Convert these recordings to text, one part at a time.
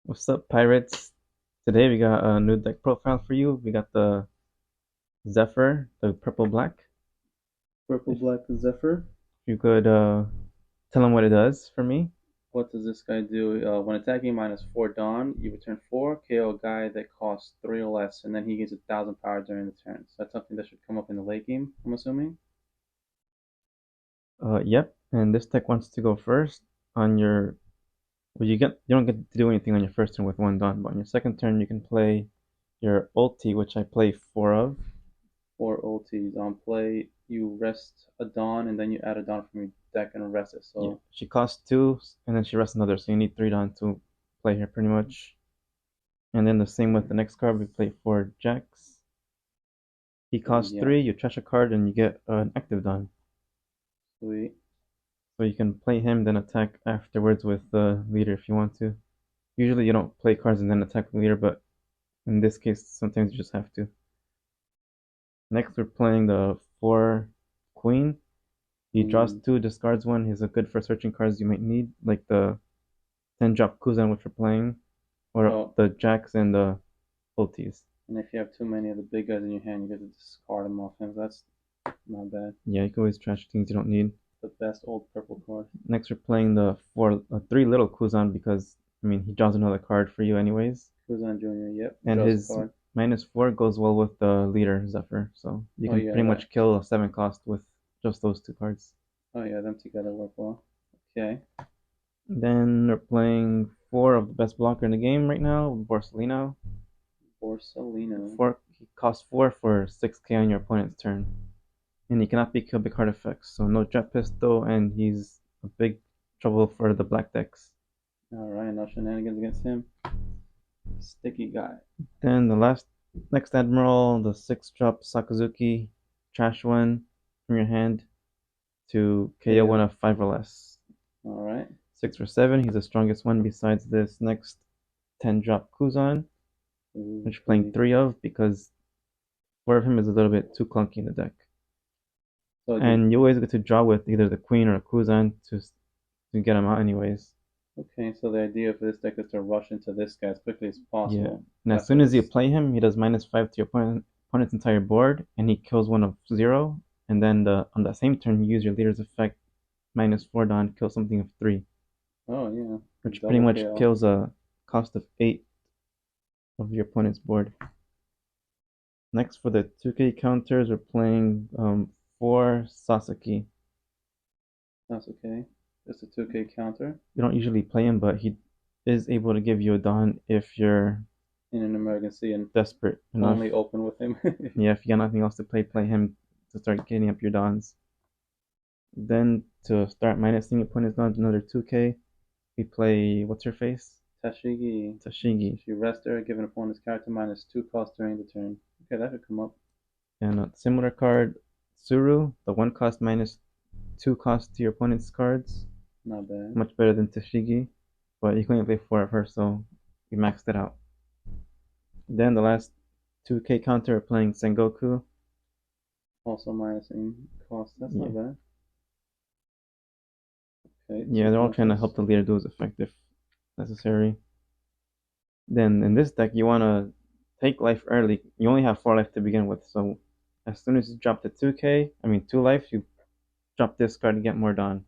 What's up, pirates? Today we got a new deck profile for you. We got the Zephyr, the purple black. Purple If Black Zephyr. you could tell them what it does for me. What does this guy do? When attacking -4 Dawn, you return 4, KO a guy that costs 3 or less, and then he gains 1,000 power during the turn. So that's something that should come up in the late game, I'm assuming. Yep. And this deck wants to go first on your. Well, you don't get to do anything on your first turn with one Dawn, but on your second turn you can play your ulti, which I play four of. 4 ultis. On play, you rest a Dawn, and then you add a Dawn from your deck and rest it. Yeah, So, she costs two, and then she rests another, so you need three Dawn to play her pretty much. And then the same with the next card. We play four Jacks. He costs yeah, three. You trash a card, and you get an active Dawn. sweet. So you can play him, then attack afterwards with the leader if you want to. Usually you don't play cards and then attack the leader, but in this case, sometimes you just have to. Next, we're playing the 4 Queen. He draws Queen. 2, discards 1. He's a good for searching cards you might need, like the 10 drop Kuzan, which we're playing, or Oh, the Jacks and the ultis. and if you have too many of the big guys in your hand, you get to discard them off him. That's not bad. Yeah, you can always trash things you don't need. The best old purple card. Next, we're playing the 3 little Kuzan because, I mean, he draws another card for you anyways. Kuzan Jr., yep, And draws a his card. -4 goes well with the leader Zephyr, so you Oh can yeah, pretty that. much kill a 7 cost with just those two cards. Oh yeah, them together work well. Okay. Then we're playing 4 of the best blocker in the game right now, Borsalino. Borsalino. He costs 4 for 6k on your opponent's turn, and he cannot be killed by card effects, so no jet pistol, and he's a big trouble for the black decks. Alright, no shenanigans against him. Sticky guy. Then next admiral, the 6 drop Sakazuki, trash one from your hand to KO one KO. of 5 or less. Alright. 6 or 7, he's the strongest one besides this next 10 drop Kuzan, Ooh, which you're playing sweet. 3 of because 4 of him is a little bit too clunky in the deck. So you. And you always get to draw with either the Queen or a Kuzan to get him out anyways. Okay, so the idea for this deck is to rush into this guy as quickly as Yeah. possible. And as soon After as you this. play him, he does -5 to your opponent's entire board, and he kills one of 0. And then on the same turn, you use your leader's effect -4 Dawn, kill something of 3, Oh yeah. which pretty Double much KO. kills a cost of 8 of your opponent's board. Next, for the 2k counters, we're playing 4 Sasaki. That's okay. Just a 2k counter You don't usually play him, but he is able to give you a Dawn if you're in an emergency and desperate enough. only open with him. Yeah, if you got nothing else to play him to start getting up your Dawns. Then to start minusing opponent's Dawns another 2k, we play what's her face? Tashigi. Tashigi. If you rest her, give an opponent's character -2 cost during the turn. Okay, that should come up. And a similar card, Tsuru, the 1 cost -2 cost to your opponent's cards. Not bad. Much better than Tashigi, but you can only play 4 of her, so we maxed it out. Then the last 2k counter, we're playing Sengoku. Also minusing cost. That's Yeah, not bad. Okay, yeah, two they're all trying to counters. help the leader do his effect if necessary. Then in this deck, you want to take life early. You only have 4 life to begin with, so as soon as you drop the 2k, I mean 2 life, you drop this card to get more Dawn.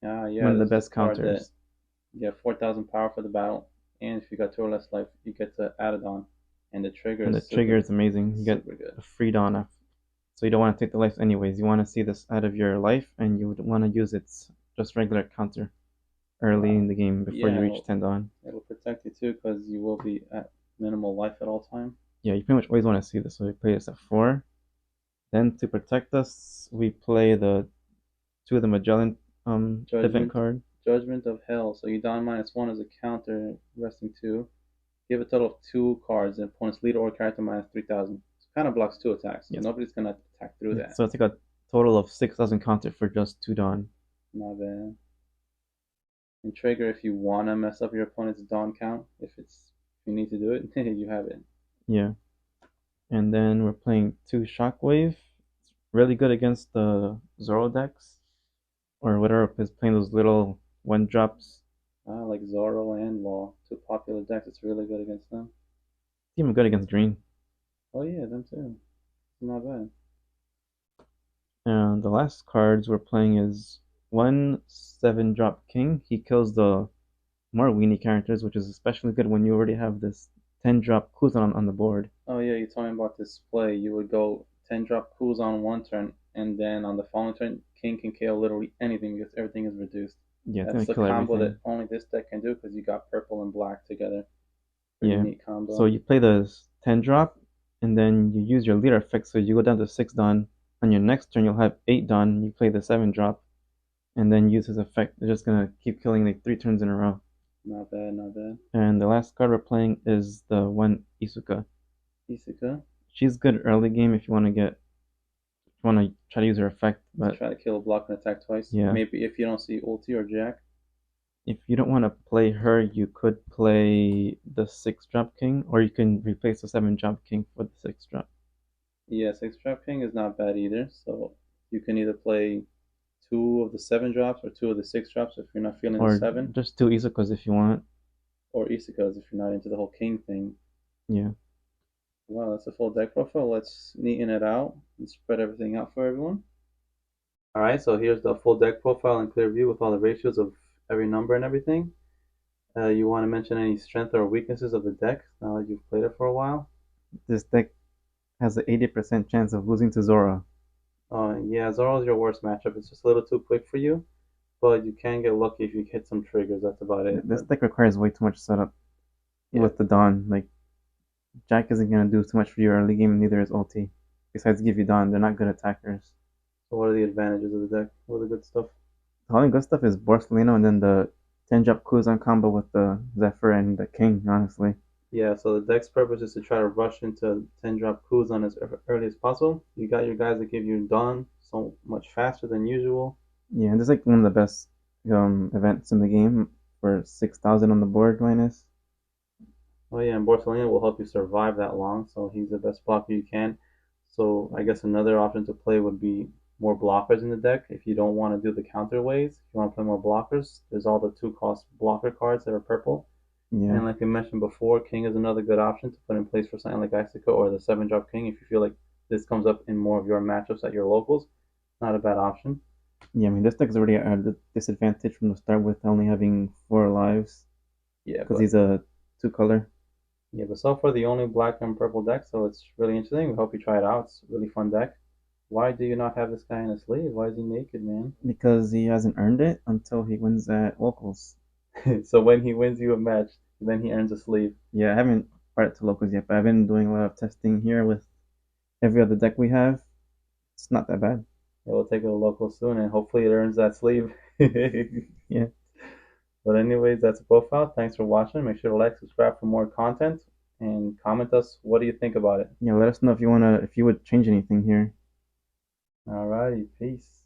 Ah, yeah, One of the this is a best card that counters. you get 4,000 power for the battle, and if you got 2 or less life, you get to add it on. And the trigger And the is trigger super, is amazing. You get super good. a free Dawn. So you don't want to take the life anyways. You want to see this out of your life, and you would want to use its just regular counter early in Wow. the game before you Yeah, reach 10 Dawn. it'll protect you too, because you will be at minimal life at all time. Yeah, you pretty much always want to see this. So we play this at 4. Then to protect us, we play the 2 of the Magellan event Judgment, card. Judgment of Hell. So you don -1 as a counter, resting 2. You have a total of 2 cards, and opponent's leader or character -3,000. So kind of blocks 2 attacks, so Yes. nobody's gonna attack through that. So it's like a total of 6,000 counter for just 2 Dawn. Not bad. And trigger if you wanna mess up your opponent's Dawn count. If you need to do it, you have it. Yeah. And then we're playing 2 Shockwave. It's really good against the Zoro decks. Or whatever is playing those little 1 drops. Like Zoro and Law, 2 popular popular decks. It's really good against them. Even good against green. Oh yeah, them too. It's not bad. And the last cards we're playing is one 7-drop king. He kills the more weenie characters, which is especially good when you already have this 10-drop Kuzan on the board. Oh yeah, you told me about this play. You would go 10 drop Kuz on one turn, and then on the following turn, King can KO literally anything because everything is reduced. Yeah, it's gonna That's a kill combo that everything. only this deck can do because you got purple and black together. Pretty Yeah. neat So combo. you play the 10-drop, and then you use your leader effect. So you go down to 6 Dawn. On your next turn, you'll have 8 Dawn. You play the 7-drop, and then use his effect. They're just gonna keep killing like 3 turns in a row. Not bad, not bad. And the last card we're playing is the one Isuka. Isuka. She's good early game if you want to try to use her effect, To but try to kill a block and attack twice. yeah, Maybe if you don't see ulti or Jack. if you don't want to play her, you could play the 6-drop king, or you can replace the 7-drop king for the 6-drop, Yeah, 6 drop King is not bad either. So you can either play two of the 7 drops or two of the 6 drops if you're not feeling the or 7, just 2 Isukas if you want. or Isukas if you're not into the whole King thing. Yeah, Wow, that's a full deck profile. Let's neaten it out and spread everything out for everyone. All right, so here's the full deck profile in clear view with all the ratios of every number and everything. You want to mention any strength or weaknesses of the deck now that you've played it for a while? this deck has an 80% chance of losing to Zora. Yeah, Zoro's your worst matchup. It's just a little too quick for you, but you can get lucky if you hit some triggers. That's about it. This But deck requires way too much setup yeah, with the Dawn. Like Jack isn't gonna do too much for you early game, and neither is ulti. Besides, give you Dawn. They're not good attackers. so what are the advantages of the deck? What are the good stuff? The only good stuff is Borsalino and then the 10-drop Kuzan combo with the Zephyr and the King, honestly. Yeah, so the deck's purpose is to try to rush into 10 drop Kuzan as early as possible. You got your guys that give you Dawn so much faster than usual. Yeah, this is like one of the best events in the game for 6,000 on the board minus. Oh yeah, and Borsalino will help you survive that long, so he's the best blocker you can. So I guess another option to play would be more blockers in the deck. If you don't want to do the counter ways, if you want to play more blockers, there's all the 2 cost blocker cards that are purple. Yeah, And like we mentioned before, King is another good option to put in place for something like Icico or the 7 drop King if you feel like this comes up in more of your matchups at your locals. Not a bad option. yeah. I mean, this deck is already at a disadvantage from the start with only having 4 lives Yeah, because he's a 2-color. but so far the only black and purple deck, so it's really interesting. We hope you try it out. It's a really fun deck. Why do you not have this guy in a sleeve? Why is he naked, man? Because he hasn't earned it until he wins at locals. So when he wins you a match, then he earns a sleeve. Yeah, I haven't brought it to locals yet, but I've been doing a lot of testing here with every other deck we have. It's not that bad. Yeah, we'll take it to local soon, and hopefully it earns that sleeve. Yeah, But anyways, that's a profile. Thanks for watching. Make sure to like, subscribe for more content, and comment us. What do you think about it? yeah. Let us know if you would change anything here. Alrighty, peace.